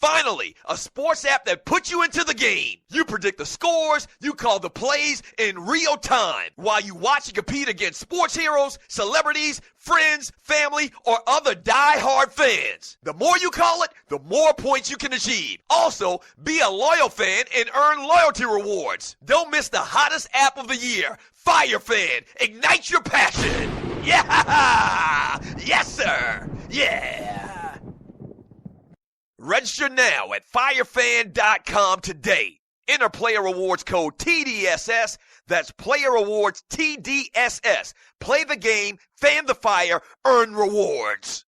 Finally, a sports app that puts you into the game. You predict the scores, you call the plays in real time while you watch and compete against sports heroes, celebrities, friends, family, or other die-hard fans. The more you call it, the more points you can achieve. Also, be a loyal fan and earn loyalty rewards. Don't miss the hottest app of the year, Fire Fan. Ignite your passion. Yeah! Yes, sir. Yeah. Register now at firefan.com today. Enter player rewards code TDSS. That's player rewards TDSS. Play the game, fan the fire, earn rewards.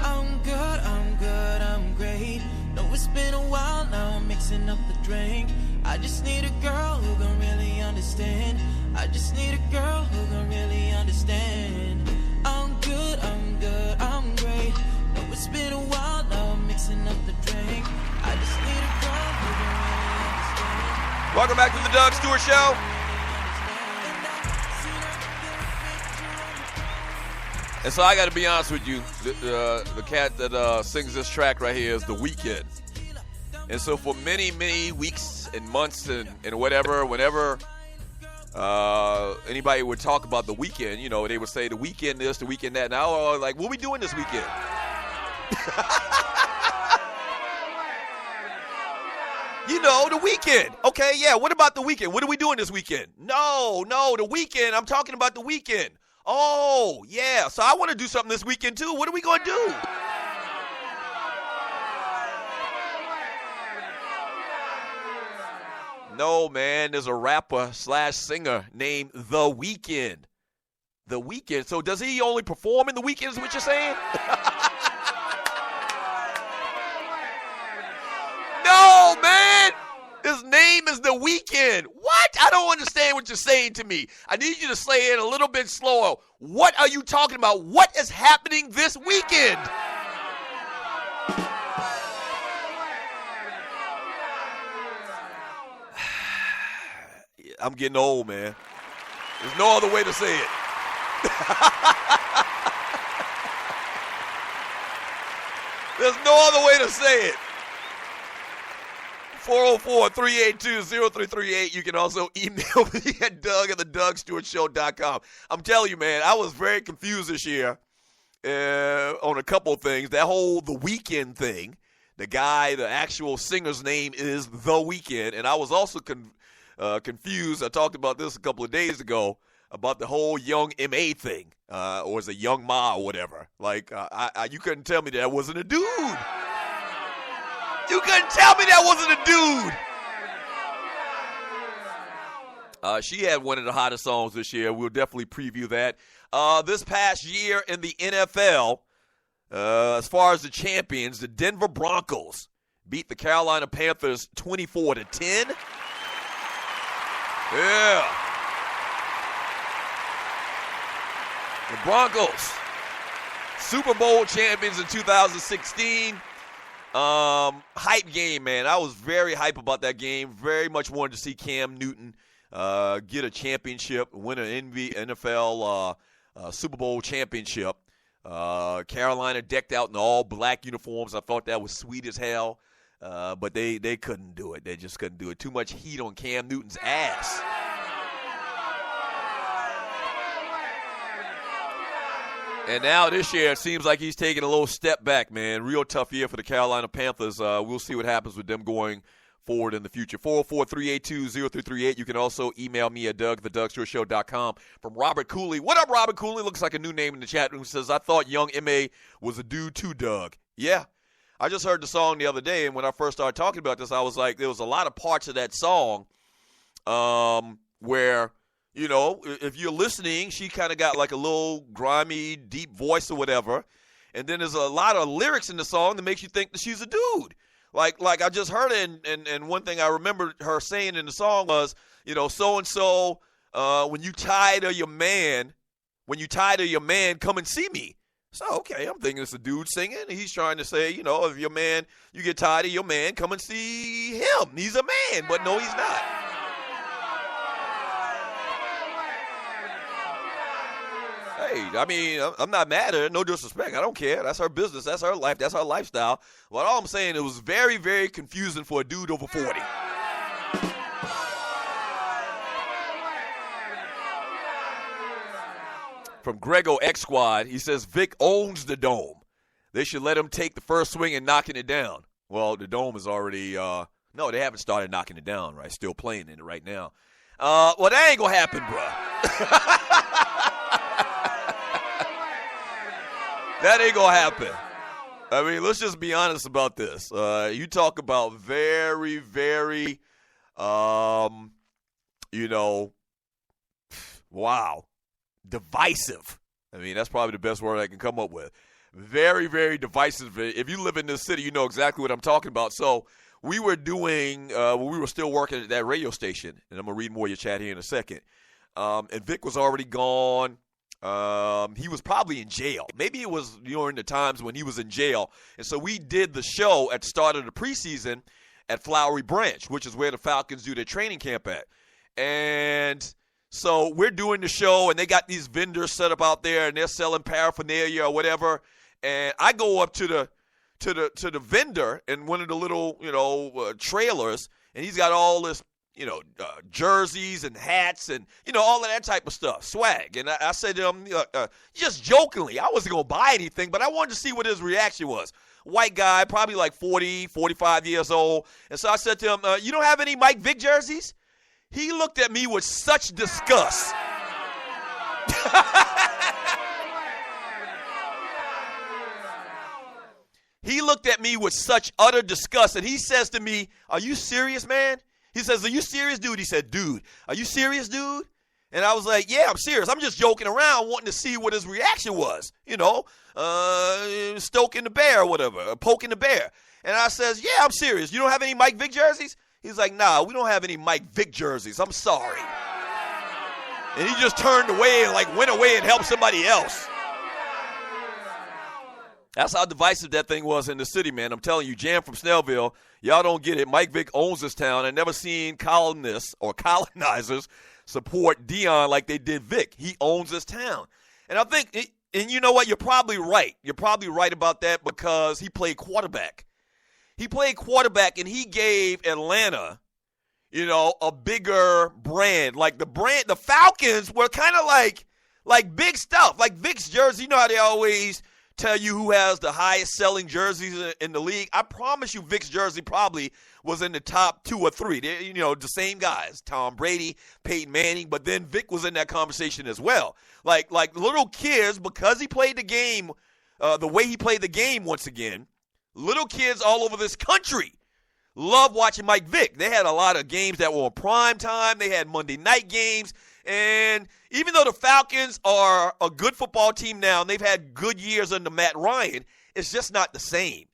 I'm good, I'm great. Know it's been a while now, I'm mixing up the drink. I just need a girl who gon' really understand. I just need a girl who gon' really understand. I'm good, I'm great. Know it's been a while now, I'm mixing up the drink. I just need a girl who gon' really understand. Welcome back to the Doug Stewart Show. And so I got to be honest with you, the cat that sings this track right here is The Weeknd. And so for many, many weeks and months and whatever, whenever anybody would talk about The Weeknd, you know, they would say The Weeknd this, The Weeknd that. Now, like, what are we doing this weekend? You know, The Weeknd. Okay, yeah, what about The Weeknd? What are we doing this weekend? No, The Weeknd. I'm talking about The Weeknd. Oh, yeah, so I want to do something this weekend, too. What are we going to do? No, man, there's a rapper / singer named The Weeknd. The Weeknd. So does he only perform in the weekends, what you're saying? No, man. His name is The Weeknd. What? I don't understand what you're saying to me. I need you to say it a little bit slower. What are you talking about? What is happening this weekend? I'm getting old, man. There's no other way to say it. There's no other way to say it. 404-382-0338. You can also email me at Doug@theDougStewartShow.com. I'm telling you, man, I was very confused this year on a couple of things. That whole The Weeknd thing. The guy, the actual singer's name is The Weeknd. And I was also confused. I talked about this a couple of days ago about the whole Young M.A. thing, or is it Young Ma or whatever. Like, you couldn't tell me that wasn't a dude. You couldn't tell me that wasn't a dude. She had one of the hottest songs this year. We'll definitely preview that. This past year in the NFL, as far as the champions, the Denver Broncos beat the Carolina Panthers 24-10. Yeah. The Broncos, Super Bowl champions in 2016. Hype game, man. I was very hype about that game. Very much wanted to see Cam Newton get a championship, win an NFL Super Bowl championship. Carolina decked out in all black uniforms. I thought that was sweet as hell. But they couldn't do it. They just couldn't do it. Too much heat on Cam Newton's ass. And now this year, it seems like he's taking a little step back, man. Real tough year for the Carolina Panthers. We'll see what happens with them going forward in the future. 404-382-0338. You can also email me at Doug@theDougStewartShow.com. From Robert Cooley. What up, Robert Cooley? Looks like a new name in the chat room. Says, I thought Young M.A. was a dude too, Doug. Yeah. I just heard the song the other day, and when I first started talking about this, I was like, there was a lot of parts of that song where, you know, if you're listening, she kind of got like a little grimy, deep voice or whatever. And then there's a lot of lyrics in the song that makes you think that she's a dude. Like I just heard it, and one thing I remember her saying in the song was, you know, so-and-so, when you tired of your man, come and see me. So, okay, I'm thinking it's a dude singing. He's trying to say, you know, if your man, you get tired of your man, come and see him. He's a man, but no, he's not. Hey, I mean, I'm not mad at her. No disrespect. I don't care. That's her business. That's her life. That's her lifestyle. But all I'm saying, it was very, very confusing for a dude over 40. From Grego X Squad, he says, Vick owns the Dome. They should let him take the first swing and knocking it down. Well, the Dome is already, no, they haven't started knocking it down, right? Still playing in it right now. Well, that ain't going to happen, bro. That ain't going to happen. I mean, let's just be honest about this. You talk about very, very, wow, divisive. I mean, that's probably the best word I can come up with. Very, very divisive. If you live in this city, you know exactly what I'm talking about. So we were doing, we were still working at that radio station, and I'm going to read more of your chat here in a second. And Vick was already gone. He was probably in jail. Maybe it was during the times when he was in jail. And so we did the show at the start of the preseason at Flowery Branch, which is where the Falcons do their training camp at. And so we're doing the show, and they got these vendors set up out there, and they're selling paraphernalia or whatever. And I go up to the vendor in one of the little, trailers, and he's got all this, jerseys and hats and, all of that type of stuff, swag. And I said to him, just jokingly, I wasn't going to buy anything, but I wanted to see what his reaction was. White guy, probably like 40, 45 years old. And so I said to him, you don't have any Mike Vick jerseys? He looked at me with such disgust. He looked at me with such utter disgust, and he says to me, are you serious, man? He says, are you serious, dude? He said, dude, are you serious, dude? And I was like, yeah, I'm serious. I'm just joking around, wanting to see what his reaction was, stoking the bear or whatever, poking the bear. And I says, yeah, I'm serious. You don't have any Mike Vick jerseys? He's like, nah, we don't have any Mike Vick jerseys. I'm sorry. And he just turned away and went away and helped somebody else. That's how divisive that thing was in the city, man. I'm telling you, Jam from Snellville, y'all don't get it. Mike Vick owns this town. I've never seen colonists or colonizers support Dion like they did Vick. He owns this town. And I think, and you know what? You're probably right. You're probably right about that because he played quarterback. He played quarterback, and he gave Atlanta, a bigger brand. Like the Falcons were kind of like big stuff. Like Vick's jersey, you know how they always tell you who has the highest selling jerseys in the league? I promise you Vick's jersey probably was in the top 2 or 3. They, the same guys, Tom Brady, Peyton Manning, but then Vick was in that conversation as well. Like little kids, because he played the game the way he played the game once again, little kids all over this country love watching Mike Vick. They had a lot of games that were on prime time. They had Monday night games. And even though the Falcons are a good football team now, and they've had good years under Matt Ryan, it's just not the same.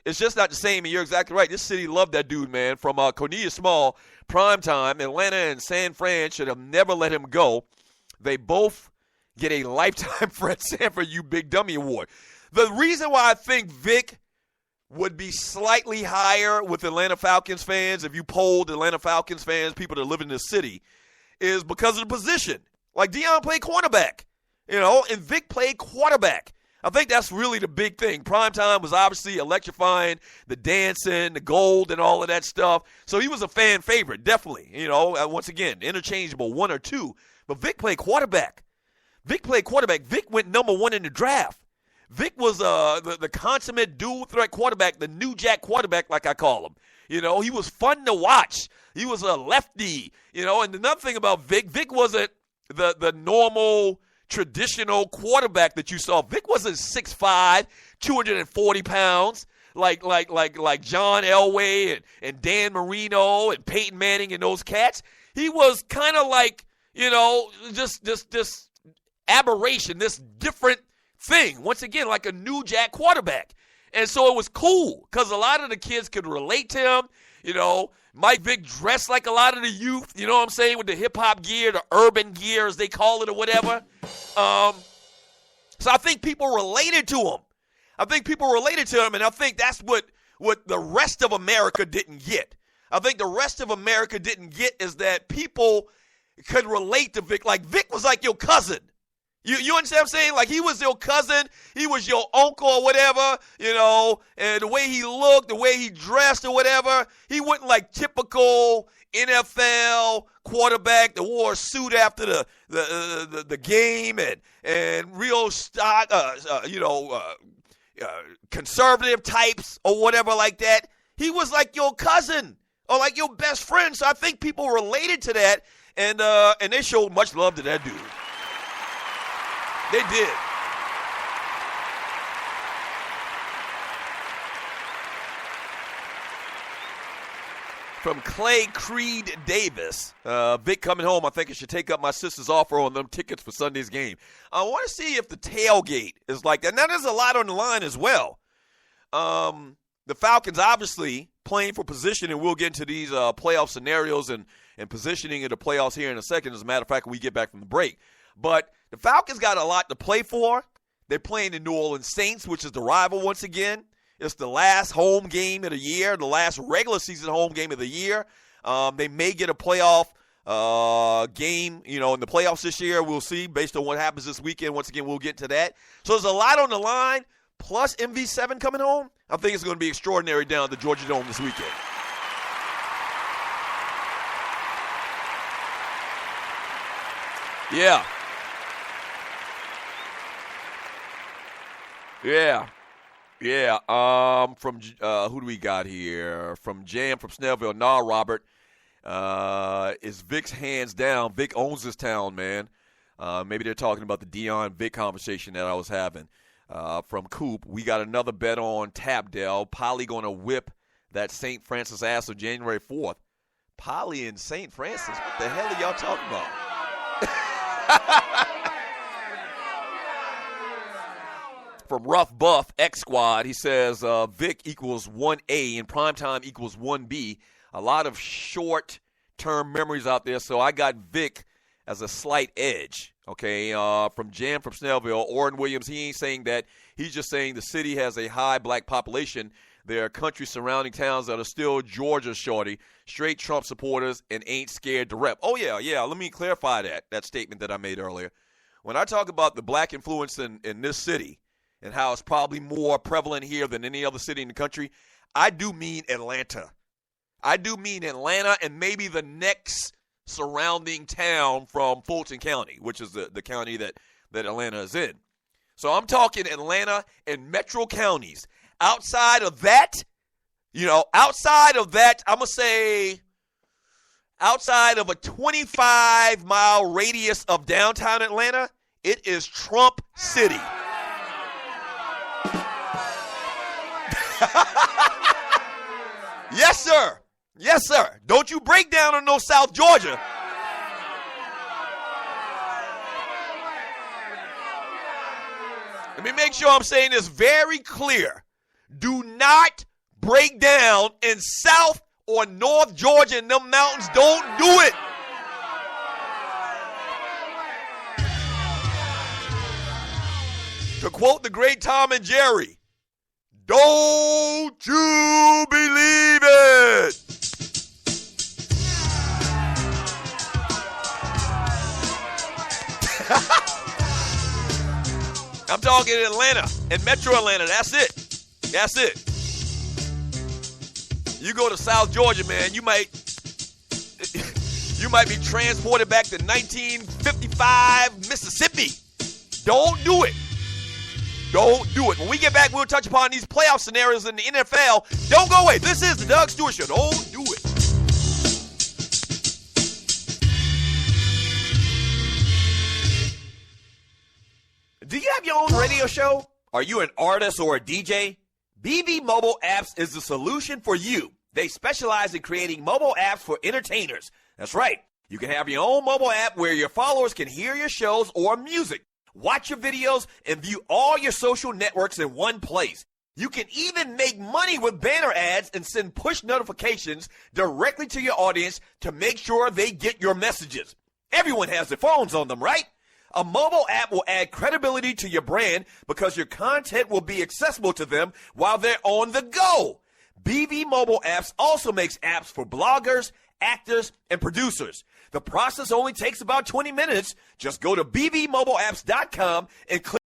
It's just not the same, and you're exactly right. This city loved that dude, man. From Cornelius Small, prime time, Atlanta and San Fran should have never let him go. They both get a Lifetime Fred Sanford You Big Dummy Award. The reason why I think Vick would be slightly higher with Atlanta Falcons fans, if you polled Atlanta Falcons fans, people that live in this city, is because of the position. Like Dion played cornerback, and Vick played quarterback. I think that's really the big thing. Primetime was obviously electrifying, the dancing, the gold, and all of that stuff. So he was a fan favorite, definitely. Once again, interchangeable, 1 or 2. But Vick played quarterback. Vick went number 1 in the draft. Vick was the consummate dual-threat quarterback, the new jack quarterback, like I call him. He was fun to watch. He was a lefty, And another thing about Vick wasn't the normal, traditional quarterback that you saw. Vick wasn't 6'5", 240 pounds, like John Elway and Dan Marino and Peyton Manning and those cats. He was kind of like, just this aberration, this different thing. Once again, like a new jack quarterback. And so it was cool because a lot of the kids could relate to him. Mike Vick dressed like a lot of the youth, you know what I'm saying, with the hip-hop gear, the urban gear, as they call it or whatever. So I think people related to him. And I think that's what the rest of America didn't get. I think the rest of America didn't get is that people could relate to Vick. Like, Vick was like your cousin. You understand what I'm saying? Like, he was your cousin, he was your uncle or whatever, and the way he looked, the way he dressed or whatever, he wasn't like typical NFL quarterback that wore a suit after the game and real stock, conservative types or whatever like that. He was like your cousin or like your best friend. So I think people related to that, and they showed much love to that dude. They did. From Clay Creed Davis, Vick coming home. I think I should take up my sister's offer on them tickets for Sunday's game. I want to see if the tailgate is like that. Now, there's a lot on the line as well. The Falcons obviously playing for position, and we'll get into these playoff scenarios and positioning in the playoffs here in a second, as a matter of fact, when we get back from the break. But the Falcons got a lot to play for. They're playing the New Orleans Saints, which is the rival once again. It's the last home game of the year, the last regular season home game of the year. They may get a playoff game, in the playoffs this year. We'll see based on what happens this weekend. Once again, we'll get to that. So there's a lot on the line, plus MV7 coming home. I think it's going to be extraordinary down at the Georgia Dome this weekend. Yeah. From who do we got here? From Jam from Snellville. Nah, Robert. Is Vick's hands down. Vick owns this town, man. Maybe they're talking about the Deion Vick conversation that I was having. From Coop, we got another bet on Tapdale. Polly going to whip that St. Francis ass on January 4th. Polly and St. Francis? What the hell are y'all talking about? From Rough Buff X Squad, he says Vick equals 1A and primetime equals 1B. A lot of short-term memories out there, so I got Vick as a slight edge. Okay, from Jam from Snellville, Orrin Williams, he ain't saying that. He's just saying the city has a high black population. There are country surrounding towns that are still Georgia, Shawty, straight Trump supporters and ain't scared to rep. Oh, yeah, let me clarify that statement that I made earlier. When I talk about the black influence in this city, and how it's probably more prevalent here than any other city in the country, I do mean Atlanta. I do mean Atlanta and maybe the next surrounding town from Fulton County, which is the county that Atlanta is in. So I'm talking Atlanta and metro counties. Outside of that, I'm going to say outside of a 25-mile radius of downtown Atlanta, it is Trump City. Yes, sir. Don't you break down on no South Georgia. Let me make sure I'm saying this very clear. Do not break down in South or North Georgia in them mountains. Don't do it. To quote the great Tom and Jerry, don't you believe it? I'm talking Atlanta and Metro Atlanta. That's it. You go to South Georgia, man, you might be transported back to 1955 Mississippi. Don't do it. Don't do it. When we get back, we'll touch upon these playoff scenarios in the NFL. Don't go away. This is the Doug Stewart Show. Don't do it. Do you have your own radio show? Are you an artist or a DJ? BB Mobile Apps is the solution for you. They specialize in creating mobile apps for entertainers. That's right. You can have your own mobile app where your followers can hear your shows or music, watch your videos, and view all your social networks in one place. You can even make money with banner ads and send push notifications directly to your audience to make sure they get your messages. Everyone has their phones on them, right? A mobile app will add credibility to your brand because your content will be accessible to them while they're on the go. BB Mobile Apps also makes apps for bloggers, actors, and producers. The process only takes about 20 minutes. Just go to bbmobileapps.com and click